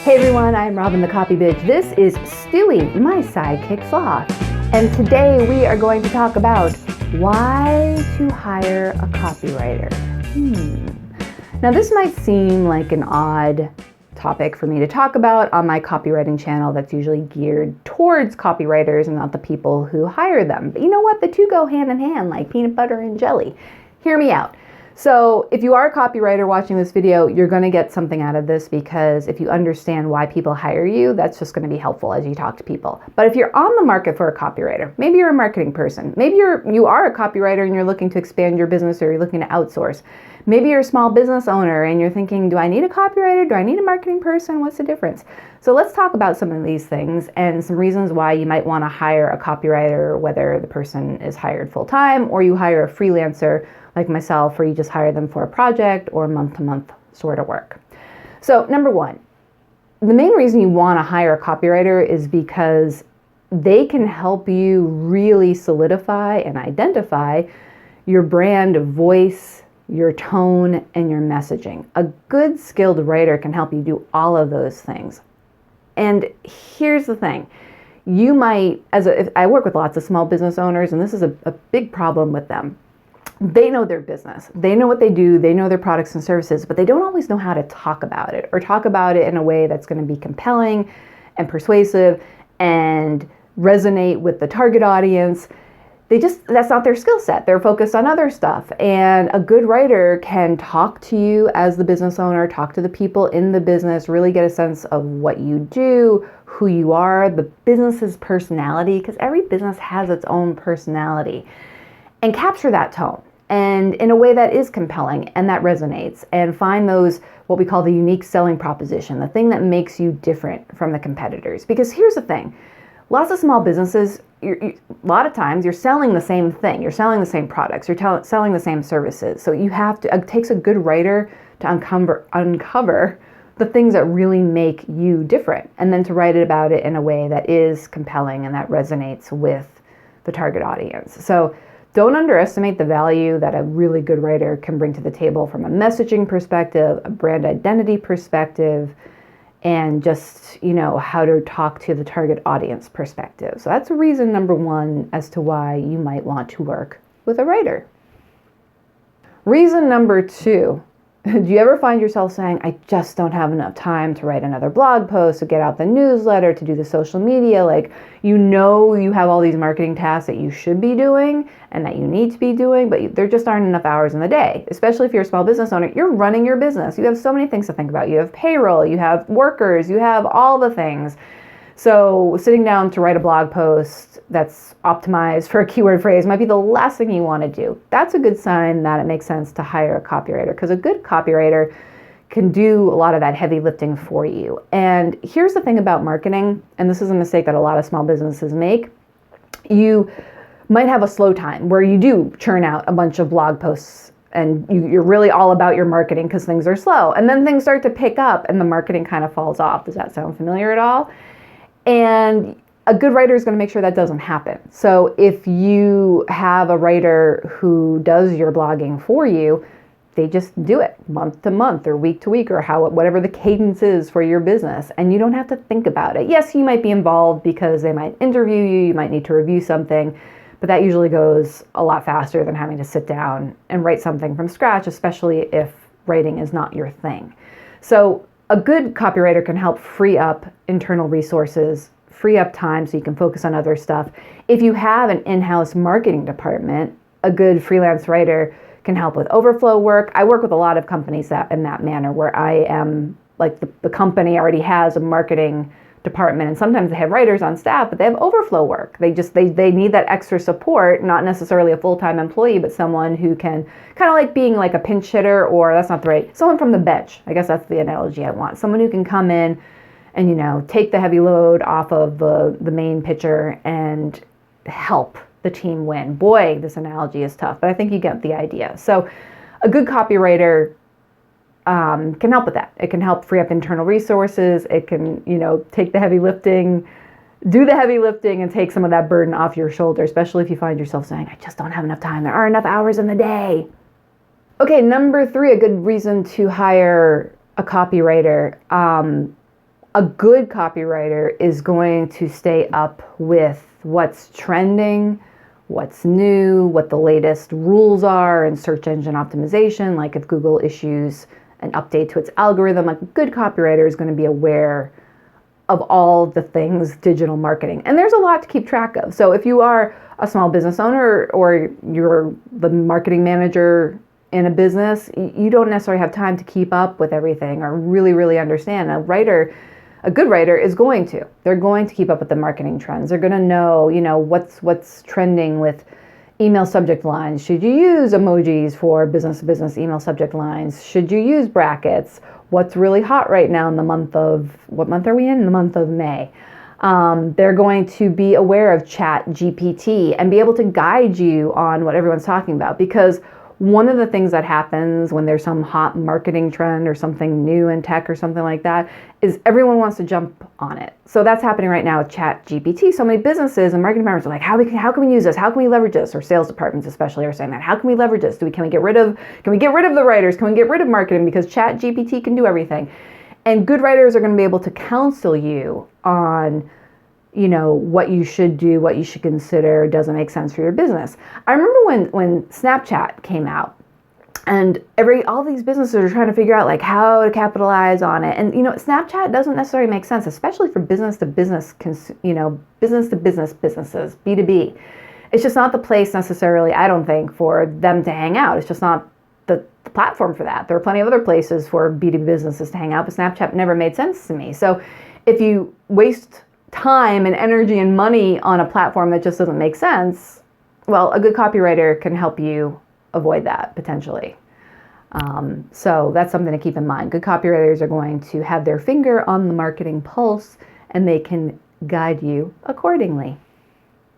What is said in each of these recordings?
Hey everyone, I'm Robin the Copy Bitch. This is Stewie, my sidekick sloth. And today we are going to talk about why to hire a copywriter. Now this might seem like an odd topic for me to talk about on my copywriting channel that's usually geared towards copywriters and not the people who hire them. But you know what? The two go hand in hand like peanut butter and jelly. Hear me out. So if you are a copywriter watching this video, you're going to get something out of this because if you understand why people hire you, that's just going to be helpful as you talk to people. But if you're on the market for a copywriter, maybe you're a marketing person, maybe you are a copywriter and you're looking to expand your business or you're looking to outsource. Maybe you're a small business owner and you're thinking, do I need a copywriter? Do I need a marketing person? What's the difference? So let's talk about some of these things and some reasons why you might want to hire a copywriter, whether the person is hired full-time or you hire a freelancer like myself, where you just hire them for a project or month-to-month sort of work. So number one, the main reason you want to hire a copywriter is because they can help you really solidify and identify your brand voice, your tone, and your messaging. A good skilled writer can help you do all of those things. And here's the thing. You might, I work with lots of small business owners, and this is a big problem with them. They know their business. They know what they do. They know their products and services, but they don't always know how to talk about it or talk about it in a way that's going to be compelling and persuasive and resonate with the target audience. That's not their skill set. They're focused on other stuff. And a good writer can talk to you as the business owner, talk to the people in the business, really get a sense of what you do, who you are, the business's personality, because every business has its own personality, and capture that tone. And in a way that is compelling and that resonates, and find those, what we call the unique selling proposition, the thing that makes you different from the competitors. Because here's the thing, lots of small businesses, a lot of times you're selling the same thing, you're selling the same products, you're selling the same services. So it takes a good writer to uncover the things that really make you different, and then to write about it in a way that is compelling and that resonates with the target audience. So don't underestimate the value that a really good writer can bring to the table from a messaging perspective, a brand identity perspective, and just, how to talk to the target audience perspective. So that's reason number one as to why you might want to work with a writer. Reason number two, do you ever find yourself saying, I just don't have enough time to write another blog post, to get out the newsletter, to do the social media? Like, you have all these marketing tasks that you should be doing and that you need to be doing, but there just aren't enough hours in the day. Especially if you're a small business owner, you're running your business. You have so many things to think about. You have payroll, you have workers, you have all the things. So sitting down to write a blog post that's optimized for a keyword phrase might be the last thing you want to do. That's a good sign that it makes sense to hire a copywriter, because a good copywriter can do a lot of that heavy lifting for you. And here's the thing about marketing, and this is a mistake that a lot of small businesses make. You might have a slow time where you do churn out a bunch of blog posts and you're really all about your marketing because things are slow. And then things start to pick up and the marketing kind of falls off. Does that sound familiar at all? And a good writer is going to make sure that doesn't happen. So if you have a writer who does your blogging for you, they just do it month to month or week to week or whatever the cadence is for your business. And you don't have to think about it. Yes, you might be involved because they might interview you, you might need to review something, but that usually goes a lot faster than having to sit down and write something from scratch, especially if writing is not your thing. So a good copywriter can help free up internal resources, free up time so you can focus on other stuff. If you have an in-house marketing department, a good freelance writer can help with overflow work. I work with a lot of companies in that manner, where I am like the company already has a marketing department, and sometimes they have writers on staff, but they have overflow work. They need that extra support, not necessarily a full-time employee, but someone who can kind of like being like a pinch hitter, or that's not the right, someone from the bench. I guess that's the analogy I want. Someone who can come in and, take the heavy load off of the main pitcher and help the team win. Boy, this analogy is tough, but I think you get the idea. So a good copywriter can help with that. It can help free up internal resources. It can, take the heavy lifting, do the heavy lifting, and take some of that burden off your shoulder, especially if you find yourself saying, I just don't have enough time. There aren't enough hours in the day. Okay, number 3, a good reason to hire a copywriter. A good copywriter is going to stay up with what's trending, what's new, what the latest rules are in search engine optimization. Like if Google issues an update to its algorithm, a good copywriter is going to be aware of all the things digital marketing. And there's a lot to keep track of. So if you are a small business owner or you're the marketing manager in a business, you don't necessarily have time to keep up with everything or really understand. A good writer is going to. They're going to keep up with the marketing trends. They're going to know, what's trending with email subject lines. Should you use emojis for business-to-business email subject lines? Should you use brackets? What's really hot right now in the month of, what month are we in? The month of May. They're going to be aware of ChatGPT and be able to guide you on what everyone's talking about, because one of the things that happens when there's some hot marketing trend or something new in tech or something like that is everyone wants to jump on it. So that's happening right now with ChatGPT. So many businesses and marketing departments are like, how can we use this? How can we leverage this? Or sales departments especially are saying that. How can we leverage this? Can we get rid of the writers? Can we get rid of marketing? Because ChatGPT can do everything. And good writers are going to be able to counsel you on what you should do, what you should consider, doesn't make sense for your business. I remember when Snapchat came out, and all these businesses are trying to figure out like how to capitalize on it. And Snapchat doesn't necessarily make sense, especially for business to business businesses, B2B. It's just not the place necessarily, I don't think, for them to hang out. It's just not the platform for that. There are plenty of other places for B2B businesses to hang out, but Snapchat never made sense to me. So if you waste time and energy and money on a platform that just doesn't make sense, well, a good copywriter can help you avoid that potentially. So that's something to keep in mind. Good copywriters are going to have their finger on the marketing pulse, and they can guide you accordingly.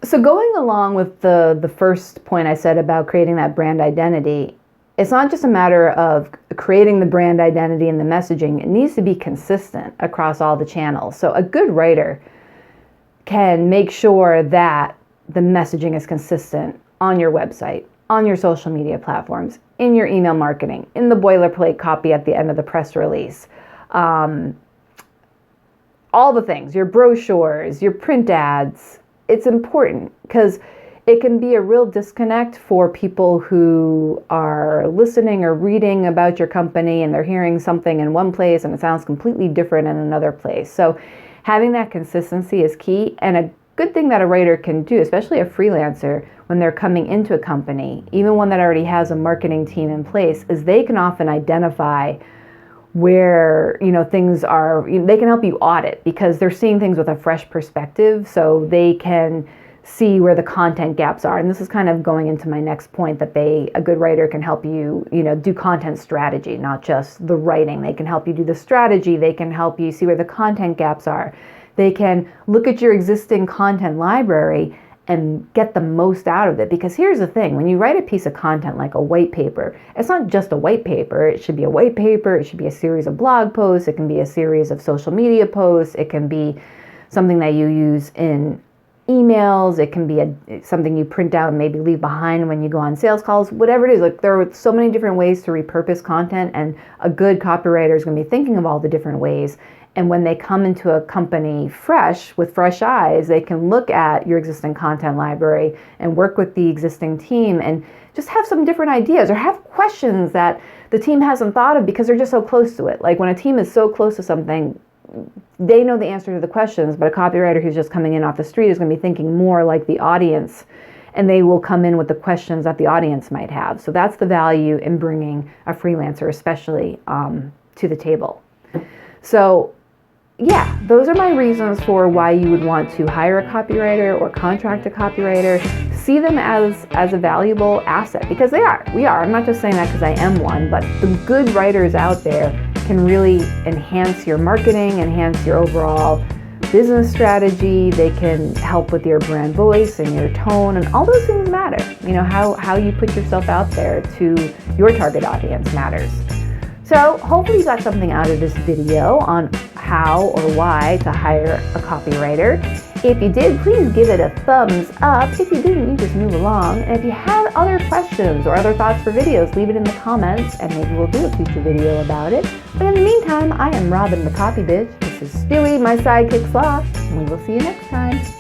So going along with the first point I said about creating that brand identity, it's not just a matter of creating the brand identity and the messaging. It needs to be consistent across all the channels. So a good writer can make sure that the messaging is consistent on your website, on your social media platforms, in your email marketing, in the boilerplate copy at the end of the press release, all the things, your brochures, your print ads. It's important because it can be a real disconnect for people who are listening or reading about your company and they're hearing something in one place and it sounds completely different in another place. So having that consistency is key, and a good thing that a writer can do, especially a freelancer, when they're coming into a company, even one that already has a marketing team in place, is they can often identify where things are. They can help you audit because they're seeing things with a fresh perspective, so they can see where the content gaps are. And this is kind of going into my next point, that a good writer can help you, do content strategy, not just the writing. They can help you do the strategy. They can help you see where the content gaps are. They can look at your existing content library and get the most out of it. Because here's the thing, when you write a piece of content like a white paper, it's not just a white paper. It should be a white paper. It should be a series of blog posts. It can be a series of social media posts. It can be something that you use in emails. It can be something you print out and maybe leave behind when you go on sales calls, whatever it is. Like, there are so many different ways to repurpose content, and a good copywriter is going to be thinking of all the different ways. And when they come into a company with fresh eyes, they can look at your existing content library and work with the existing team and just have some different ideas or have questions that the team hasn't thought of because they're just so close to it. Like when a team is so close to something, they know the answer to the questions, but a copywriter who's just coming in off the street is going to be thinking more like the audience, and they will come in with the questions that the audience might have. So that's the value in bringing a freelancer, especially to the table. So yeah, those are my reasons for why you would want to hire a copywriter or contract a copywriter. See them as a valuable asset, because we are. I'm not just saying that because I am one, but the good writers out there can really enhance your marketing, enhance your overall business strategy. They can help with your brand voice and your tone, and all those things matter. How you put yourself out there to your target audience matters. So hopefully you got something out of this video on how or why to hire a copywriter. If you did, please give it a thumbs up. If you didn't, you just move along. And if you have other questions or other thoughts for videos, leave it in the comments and maybe we'll do a future video about it. But in the meantime, I am Robin the Copy Bitch. This is Stewie, my sidekick sloth, and we will see you next time.